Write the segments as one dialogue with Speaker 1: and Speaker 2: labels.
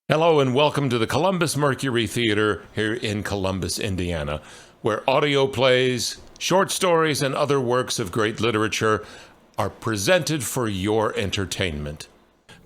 Speaker 1: Hello and welcome to the Columbus Mercury Theater here in Columbus, Indiana, where audio plays, short stories, and other works of great literature are presented for your entertainment.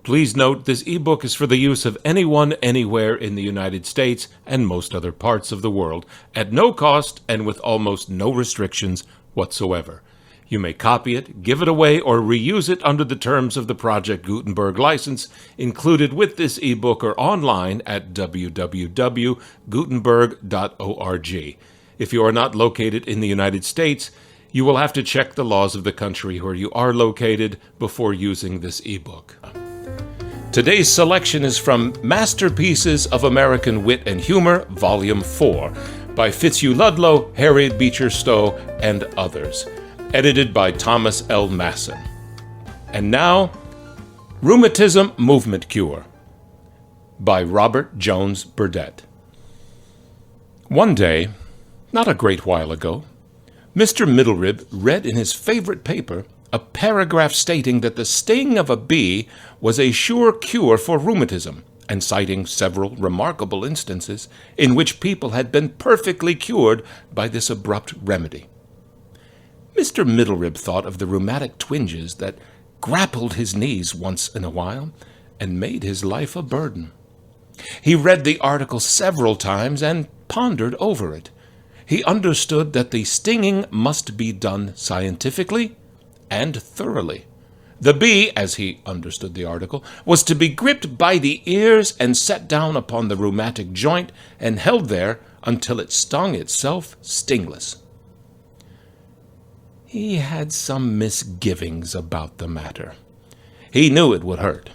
Speaker 1: Please note this ebook is for the use of anyone, anywhere in the United States and most other parts of the world, at no cost and with almost no restrictions whatsoever. You may copy it, give it away, or reuse it under the terms of the Project Gutenberg license included with this ebook or online at www.gutenberg.org. If you are not located in the United States, you will have to check the laws of the country where you are located before using this ebook. Today's selection is from Masterpieces of American Wit and Humor, Volume 4, by Fitzhugh Ludlow, Harriet Beecher Stowe, and others. Edited by Thomas L. Masson. And now, Rheumatism Movement Cure by Robert Jones Burdett. One day, not a great while ago, Mr. Middlerib read in his favorite paper a paragraph stating that the sting of a bee was a sure cure for rheumatism, and citing several remarkable instances in which people had been perfectly cured by this abrupt remedy. Mr. Middlerib thought of the rheumatic twinges that grappled his knees once in a while and made his life a burden. He read the article several times and pondered over it. He understood that the stinging must be done scientifically and thoroughly. The bee, as he understood the article, was to be gripped by the ears and set down upon the rheumatic joint and held there until it stung itself stingless. He had some misgivings about the matter. He knew it would hurt.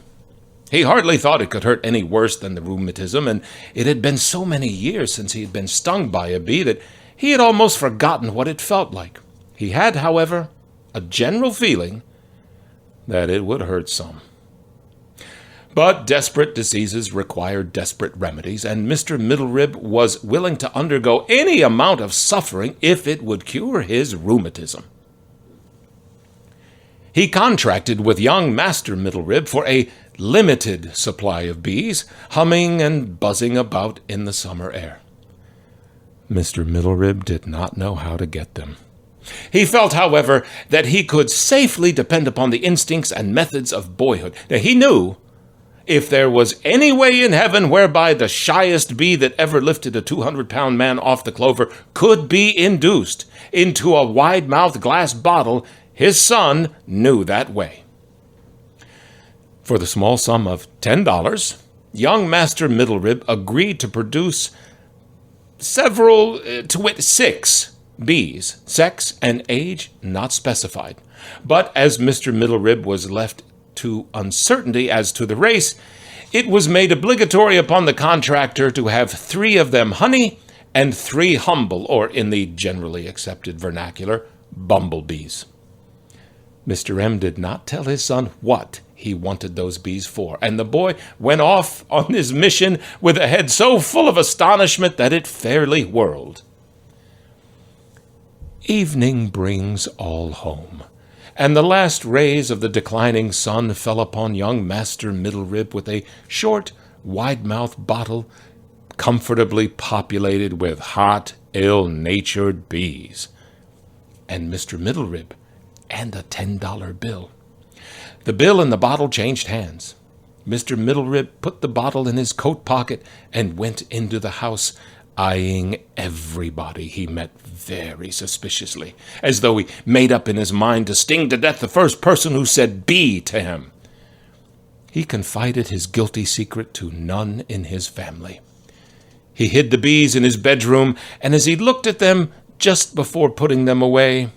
Speaker 1: He hardly thought it could hurt any worse than the rheumatism, and it had been so many years since he had been stung by a bee that he had almost forgotten what it felt like. He had, however, a general feeling that it would hurt some. But desperate diseases required desperate remedies, and Mr. Middlerib was willing to undergo any amount of suffering if it would cure his rheumatism. He contracted with young Master Middlerib for a limited supply of bees, humming and buzzing about in the summer air. Mr. Middlerib did not know how to get them. He felt, however, that he could safely depend upon the instincts and methods of boyhood. Now, he knew if there was any way in heaven whereby the shyest bee that ever lifted a 200-pound man off the clover could be induced into a wide-mouthed glass bottle, his son knew that way. For the small sum of $10, young Master Middlerib agreed to produce six bees, sex and age not specified. But as Mr. Middlerib was left to uncertainty as to the race, it was made obligatory upon the contractor to have 3 of them honey and 3 humble, or in the generally accepted vernacular, bumblebees. Mr. M did not tell his son what he wanted those bees for, and the boy went off on his mission with a head so full of astonishment that it fairly whirled. Evening brings all home, and the last rays of the declining sun fell upon young Master Middlerib with a short, wide-mouthed bottle comfortably populated with hot, ill-natured bees, and Mr. Middlerib and a $10 bill. The bill and the bottle changed hands. Mr. Middlerib put the bottle in his coat pocket and went into the house, eyeing everybody he met very suspiciously, as though he made up in his mind to sting to death the first person who said bee to him. He confided his guilty secret to none in his family. He hid the bees in his bedroom, and as he looked at them just before putting them away,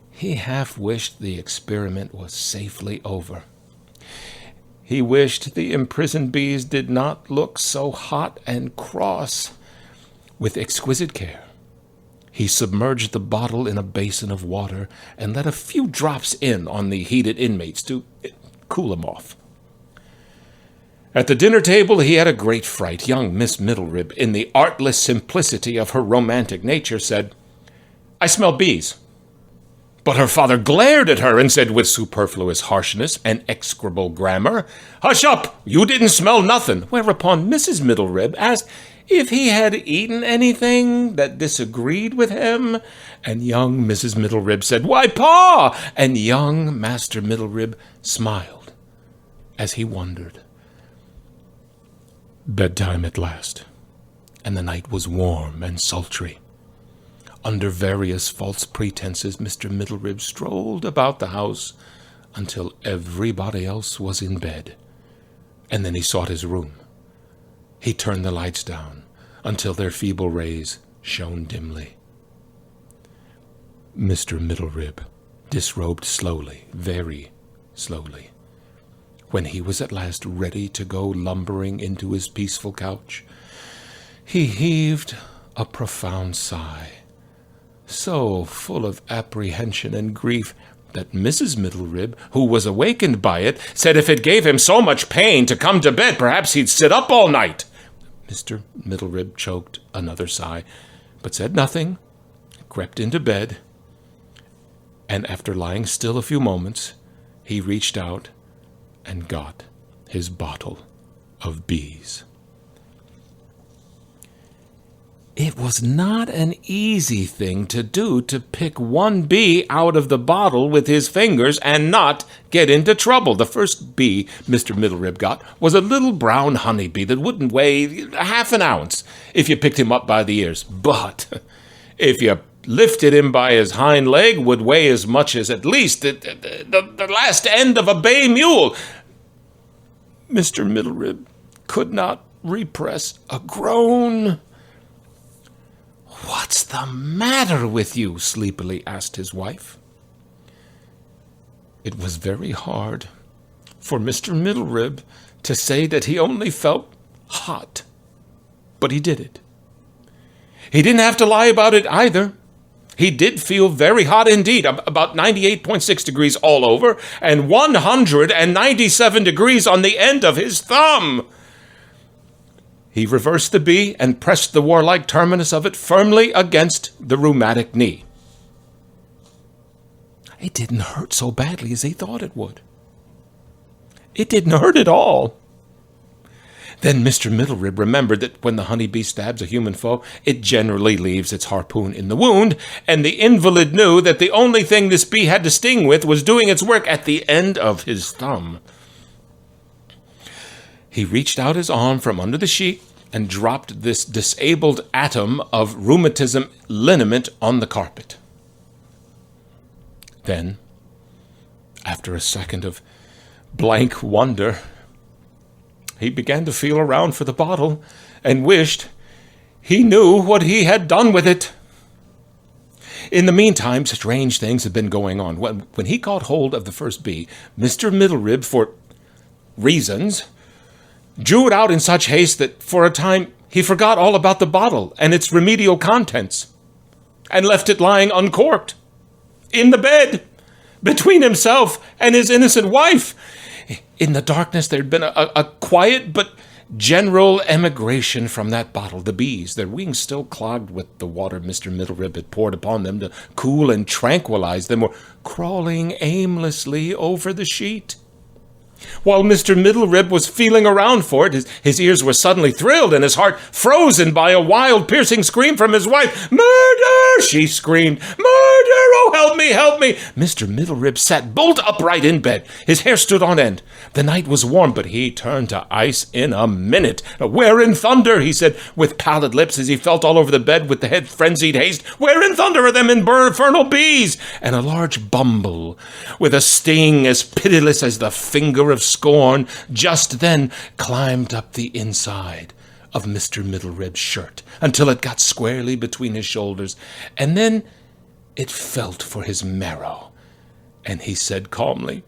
Speaker 1: he half wished the experiment was safely over. He wished the imprisoned bees did not look so hot and cross. With exquisite care, he submerged the bottle in a basin of water and let a few drops in on the heated inmates to cool them off. At the dinner table he had a great fright. Young Miss Middlerib, in the artless simplicity of her romantic nature, said, "I smell bees." But her father glared at her and said with superfluous harshness and execrable grammar, "Hush up! You didn't smell nothing." Whereupon Mrs. Middlerib asked if he had eaten anything that disagreed with him, and young Mrs. Middlerib said, "Why, Pa!" And young Master Middlerib smiled as he wondered. Bedtime at last, and the night was warm and sultry. Under various false pretenses, Mr. Middlerib strolled about the house until everybody else was in bed, and then he sought his room. He turned the lights down until their feeble rays shone dimly. Mr. Middlerib disrobed slowly, very slowly. When he was at last ready to go lumbering into his peaceful couch, he heaved a profound sigh, so full of apprehension and grief that Mrs. Middlerib, who was awakened by it, said if it gave him so much pain to come to bed, perhaps he'd sit up all night. Mr. Middlerib choked another sigh, but said nothing, crept into bed, and after lying still a few moments, he reached out and got his bottle of bees. It was not an easy thing to do to pick one bee out of the bottle with his fingers and not get into trouble. The first bee Mr. Middlerib got was a little brown honeybee that wouldn't weigh half an ounce if you picked him up by the ears. But if you lifted him by his hind leg, would weigh as much as at least the last end of a bay mule. Mr. Middlerib could not repress a groan. "What's the matter with you?" sleepily asked his wife. It was very hard for Mr. Middlerib to say that he only felt hot, but he did it. He didn't have to lie about it either. He did feel very hot indeed, about 98.6 degrees all over, and 197 degrees on the end of his thumb. He reversed the bee and pressed the warlike terminus of it firmly against the rheumatic knee. It didn't hurt so badly as he thought it would. It didn't hurt at all. Then Mr. Middlerib remembered that when the honeybee stabs a human foe, it generally leaves its harpoon in the wound, and the invalid knew that the only thing this bee had to sting with was doing its work at the end of his thumb. He reached out his arm from under the sheet and dropped this disabled atom of rheumatism liniment on the carpet. Then, after a second of blank wonder, he began to feel around for the bottle and wished he knew what he had done with it. In the meantime, strange things had been going on. When he caught hold of the first bee, Mr. Middlerib, for reasons, drew it out in such haste that for a time he forgot all about the bottle and its remedial contents, and left it lying uncorked in the bed between himself and his innocent wife. In the darkness there had been a quiet but general emigration from that bottle. The bees, their wings still clogged with the water Mr. Middlerib had poured upon them to cool and tranquilize them, were crawling aimlessly over the sheet. While Mr. Middlerib was feeling around for it, his ears were suddenly thrilled and his heart frozen by a wild, piercing scream from his wife. "Murder!" she screamed. "Murder! Oh, help me, help me!" Mr. Middlerib sat bolt upright in bed. His hair stood on end. The night was warm, but he turned to ice in a minute. "Where in thunder?" he said, with pallid lips as he felt all over the bed with the head frenzied haste. "Where in thunder are them infernal bees?" And a large bumble, with a sting as pitiless as the finger of scorn, just then climbed up the inside of Mr. Middlerib's shirt until it got squarely between his shoulders, and then it felt for his marrow, and he said calmly,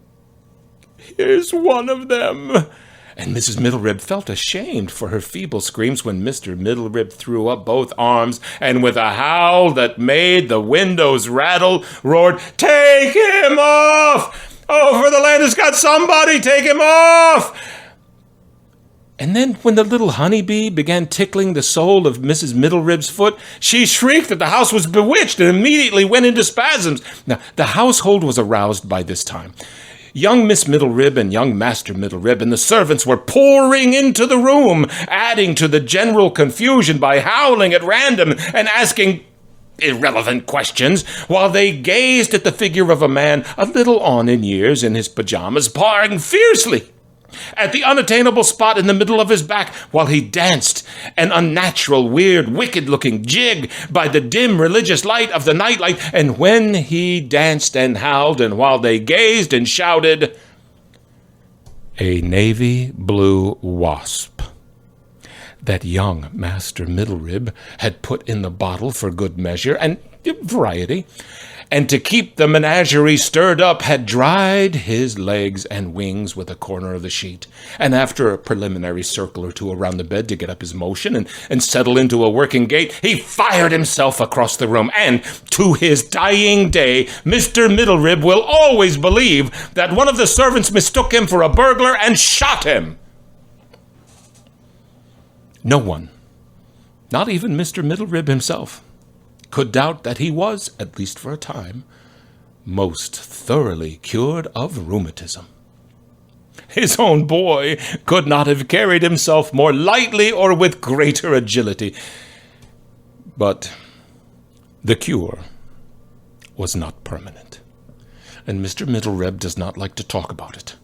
Speaker 1: "Here's one of them." And Mrs. Middlerib felt ashamed for her feeble screams when Mr. Middlerib threw up both arms and with a howl that made the windows rattle, roared, "Take him off! Oh, for the land has got somebody! Take him off!" And then when the little honeybee began tickling the sole of Mrs. Middlerib's foot, she shrieked that the house was bewitched and immediately went into spasms. Now, the household was aroused by this time. Young Miss Middlerib and young Master Middlerib and the servants were pouring into the room, adding to the general confusion by howling at random and asking irrelevant questions, while they gazed at the figure of a man a little on in years in his pajamas, pawing fiercely at the unattainable spot in the middle of his back, while he danced an unnatural, weird, wicked-looking jig by the dim religious light of the nightlight. And when he danced and howled, and while they gazed and shouted, a navy blue wasp that young Master Middlerib had put in the bottle for good measure and variety, and to keep the menagerie stirred up, had dried his legs and wings with a corner of the sheet, and after a preliminary circle or two around the bed to get up his motion and settle into a working gait, he fired himself across the room, and to his dying day, Mr. Middlerib will always believe that one of the servants mistook him for a burglar and shot him. No one, not even Mr. Middlerib himself, could doubt that he was, at least for a time, most thoroughly cured of rheumatism. His own boy could not have carried himself more lightly or with greater agility. But the cure was not permanent, and Mr. Middlerib does not like to talk about it.